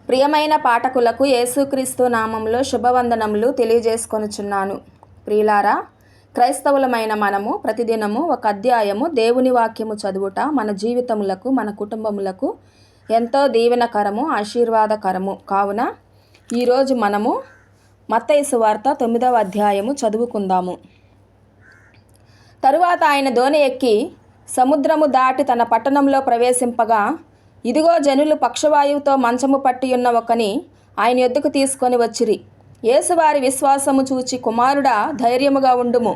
ప్రియమైన పాఠకులకు యేసుక్రీస్తు నామంలో శుభవందనములు తెలియజేసుకొనుచున్నాను. ప్రియులారా, క్రైస్తవులమైన మనము ప్రతిదినము ఒక అధ్యాయము దేవుని వాక్యము చదువుట మన జీవితములకు, మన కుటుంబములకు ఎంతో దీవెనకరము, ఆశీర్వాదకరము. కావున ఈరోజు మనము మత్తయి సువార్త 9వ అధ్యాయము చదువుకుందాము. తరువాత ఆయన దోణి ఎక్కి సముద్రము దాటి తన పట్టణంలో ప్రవేశింపగా, ఇదిగో జనులు పక్షవాయువుతో మంచము పట్టి ఉన్న ఒకని ఆయన యొద్దకు తీసుకొని వచ్చిరి. యేసు వారి విశ్వాసము చూచి, కుమారుడా, ధైర్యముగా ఉండుము,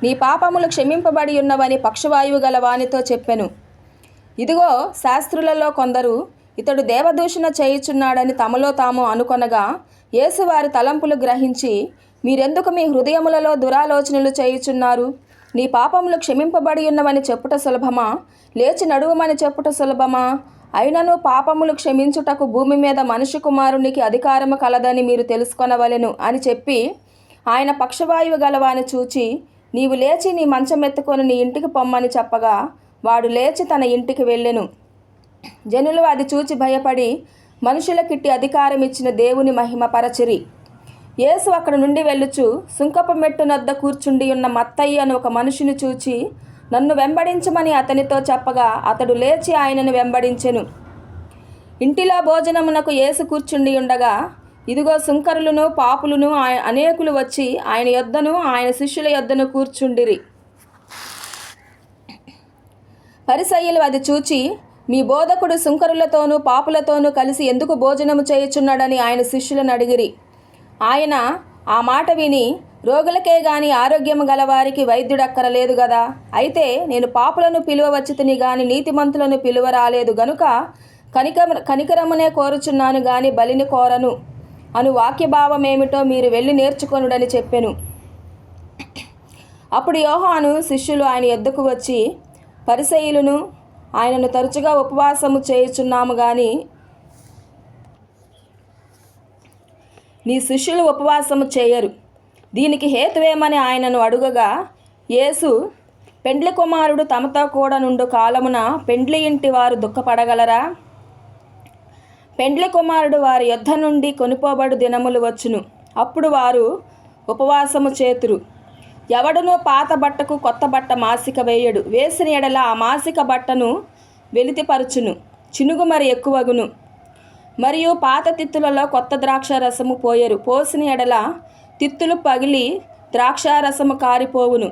నీ పాపములు క్షమింపబడి ఉన్నవని పక్షవాయువు గల వానితో చెప్పెను. ఇదిగో శాస్త్రులలో కొందరు ఇతడు దేవదూషణ చేయుచున్నాడని తమలో తాము అనుకొనగా, యేసు వారి తలంపులు గ్రహించి, మీరెందుకు మీ హృదయములలో దురాలోచనలు చేయుచున్నారు? నీ పాపములు క్షమింపబడి ఉన్నవని చెప్పుట సులభమా, లేచి నడువమని చెప్పుట సులభమా? అయినను పాపములు క్షమించుటకు భూమి మీద మనుష్య కుమారునికి అధికారము కలదని మీరు తెలుసుకొనవలెను అని చెప్పి, ఆయన పక్షవాయువు గలవాని చూచి, నీవు లేచి నీ మంచమెత్తుకొని నీ ఇంటికి పొమ్మని చెప్పగా, వాడు లేచి తన ఇంటికి వెళ్ళెను. జనులు అది చూచి భయపడి మనుషులకిట్టి అధికారం ఇచ్చిన దేవుని మహిమ పరచిరి. యేసు అక్కడ నుండి వెళ్ళుచు సుంకపు మెట్టునొద్ద కూర్చుండి ఉన్న మత్తయి అను ఒక మనుషుని చూచి, నన్ను వెంబడించమని అతనితో చెప్పగా, అతడు లేచి ఆయనను వెంబడించెను. ఇంటిలో భోజనమునకు యేసు కూర్చుండి ఉండగా, ఇదిగో సుంకరులను పాపులను అనేకులు వచ్చి ఆయన యొద్దను ఆయన శిష్యుల యొద్దను కూర్చుండిరి. పరిసయ్యులు అది చూచి, మీ బోధకుడు సుంకరులతోనూ పాపులతోనూ కలిసి ఎందుకు భోజనము చేయుచున్నాడని ఆయన శిష్యులను అడిగిరి. ఆయన ఆ మాట విని, రోగులకే గాని ఆరోగ్యము గలవారికి వైద్యుడక్కరలేదు గదా, అయితే నేను పాపులను పిలువవచ్చితిని గాని నీతిమంతులను పిలువ రాలేదు గనుక కనికరమునే కోరుచున్నాను గాని బలిని కోరను అను వాక్యభావమేమిటో మీరు వెళ్ళి నేర్చుకొనుడని చెప్పెను. అప్పుడు యోహాను శిష్యులు ఆయన యొద్దకు వచ్చి, పరిసయ్యులను ఆయనను తరచుగా ఉపవాసము చేయుచున్నాము గాని నీ శిష్యులు ఉపవాసము చేయరు, దీనికి హేతువేమని ఆయనను అడుగగా, యేసు, పెండ్లి కుమారుడు తమతో కూడా నుండు కాలమున పెండ్లి ఇంటి వారు దుఃఖపడగలరా? పెండ్లి కుమారుడు వారి యొద్ద నుండి కొనిపోబడు దినములు వచ్చును, అప్పుడు వారు ఉపవాసము చేతురు. ఎవడునూ పాత బట్టకు కొత్త బట్ట మాసిక వేయడు, వేసిన ఎడల ఆ మాసిక బట్టను వెలితిపరచును, చినుగు మరి ఎక్కువగును. మరియు పాత తిత్తులలో కొత్త ద్రాక్ష రసము పోయరు, పోసిన ఎడల తిత్తులు పగిలి ద్రాక్షారసము కారిపోవును,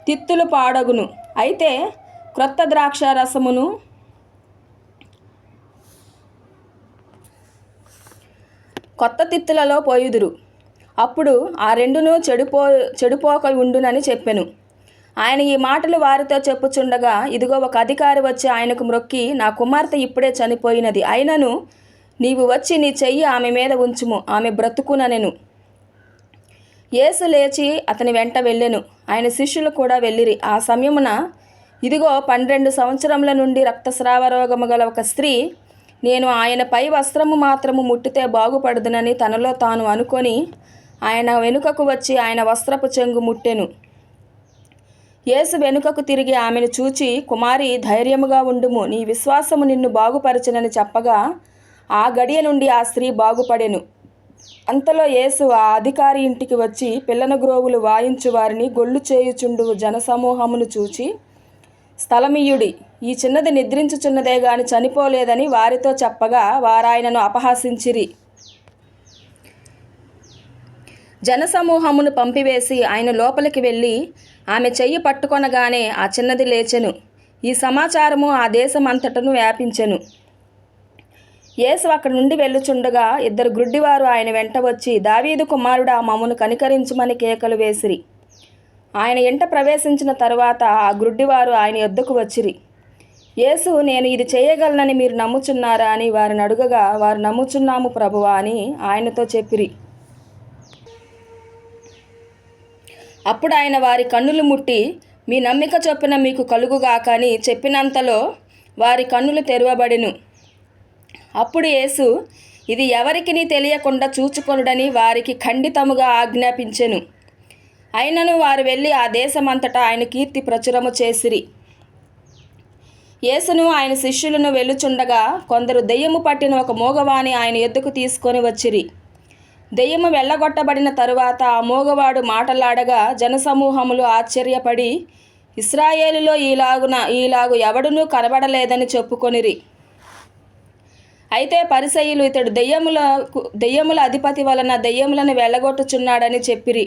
తిత్తులు పాడగును. అయితే క్రొత్త ద్రాక్షారసమును కొత్త తిత్తులలో పోయుదురు, అప్పుడు ఆ రెండును చెడిపోక ఉండునని చెప్పెను. ఆయన ఈ మాటలు వారితో చెప్పుచుండగా, ఇదిగో ఒక అధికారి వచ్చి ఆయనకు మ్రొక్కి, నా కుమార్తె ఇప్పుడే చనిపోయినది, అయినను నీవు వచ్చి నీ చెయ్యి ఆమె మీద ఉంచుము, ఆమె బ్రతుకుననెను. యేసు లేచి అతని వెంట వెళ్ళెను. ఆయన శిష్యులు కూడా వెళ్ళిరి. ఆ సమయమున ఇదిగో 12 సంవత్సరముల నుండి రక్తస్రావ రోగము గల ఒక స్త్రీ, నేను ఆయన పై వస్త్రము మాత్రము ముట్టితే బాగుపడదునని తనలో తాను అనుకొని ఆయన వెనుకకు వచ్చి ఆయన వస్త్రపు చెంగు ముట్టెను. యేసు వెనుకకు తిరిగి ఆమెను చూచి, కుమారి, ధైర్యముగా ఉండుము, నీ విశ్వాసము నిన్ను బాగుపరచునని చెప్పగా, ఆ గడియ నుండి ఆ స్త్రీ బాగుపడెను. అంతలో యేసు ఆ అధికారి ఇంటికి వచ్చి పిల్లన గ్రోవులు వాయించు వారిని గొల్లు చేయుచుండు జనసమూహమును చూచి, స్థలమియ్యుడి, ఈ చిన్నది నిద్రించుచున్నదే గాని చనిపోలేదని వారితో చెప్పగా, వారాయనను అపహాసించిరి. జనసమూహమును పంపివేసి ఆయన లోపలికి వెళ్ళి ఆమె చెయ్యి పట్టుకొనగానే ఆ చిన్నది లేచెను. ఈ సమాచారము ఆ దేశమంతటను వ్యాపించెను. యేసు అక్కడి నుండి వెళ్ళుచుండగా 2 గ్రుడ్డివారు ఆయన వెంట వచ్చి, దావీదు కుమారుడా, మమ్మను కనికరించుమని కేకలు వేసిరి. ఆయన ఎంట ప్రవేశించిన తరువాత ఆ గ్రుడ్డివారు ఆయన యొద్దకు వచ్చిరి. యేసు, నేను ఇది చేయగలనని మీరు నమ్ముచున్నారా అని వారిని అడుగగా, వారు నమ్ముచున్నాము ప్రభువా అని ఆయనతో చెప్పిరి. అప్పుడు ఆయన వారి కన్నులు ముట్టి, మీ నమ్మిక చొప్పున మీకు కలుగుగాక అని చెప్పినంతలో వారి కన్నులు తెరవబడెను. అప్పుడు యేసు, ఇది ఎవరికిని తెలియకుండా చూచుకొనుడని వారికి ఖండితముగా ఆజ్ఞాపించెను. అయినను వారు వెళ్ళి ఆ దేశమంతటా ఆయన కీర్తి ప్రచురము చేసిరి. యేసును ఆయన శిష్యులను వెళ్ళుచుండగా కొందరు దెయ్యము పట్టిన ఒక మూగవాని ఆయన ఎద్దుకు తీసుకొని వచ్చిరి. దెయ్యము వెళ్ళగొట్టబడిన తరువాత ఆ మూగవాడు మాటలాడగా జనసమూహములు ఆశ్చర్యపడి, ఇశ్రాయేలులో ఈలాగు ఎవడునూ కనబడలేదని చెప్పుకొనిరి. అయితే పరిసయ్యులు ఇతడు దెయ్యముల అధిపతి వలన దెయ్యములను వెళ్ళగొట్టుచున్నాడని చెప్పిరి.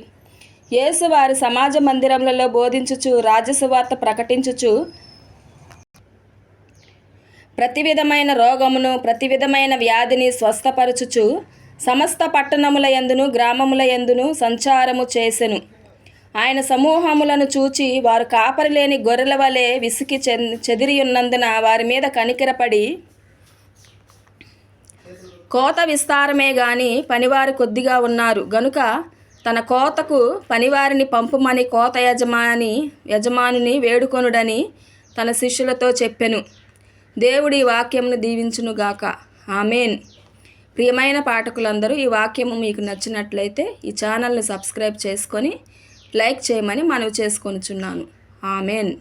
యేసు వారి సమాజ మందిరములలో బోధించుచు రాజ్యసువార్త ప్రకటించుచు ప్రతి విధమైన రోగమును ప్రతి విధమైన వ్యాధిని స్వస్థపరచుచు సమస్త పట్టణముల యందును గ్రామముల యందును సంచారము చేసెను. ఆయన సమూహములను చూచి వారు కాపరి లేని గొర్రెల వలె విసికి చెదిరియున్నందున వారి మీద కనికరపడి, కోత విస్తారమే గాని పనివారు కొద్దిగా ఉన్నారు గనుక తన కోతకు పనివారిని పంపుమని కోత యజమానుని వేడుకొనుడని తన శిష్యులతో చెప్పెను. దేవుడి వాక్యమును దీవించునుగాక. ఆమేన్. ప్రియమైన పాఠకులందరూ, ఈ వాక్యము మీకు నచ్చినట్లయితే ఈ ఛానల్ని సబ్స్క్రైబ్ చేసుకొని లైక్ చేయమని మనవి చేసుకొనుచున్నాను. ఆమేన్.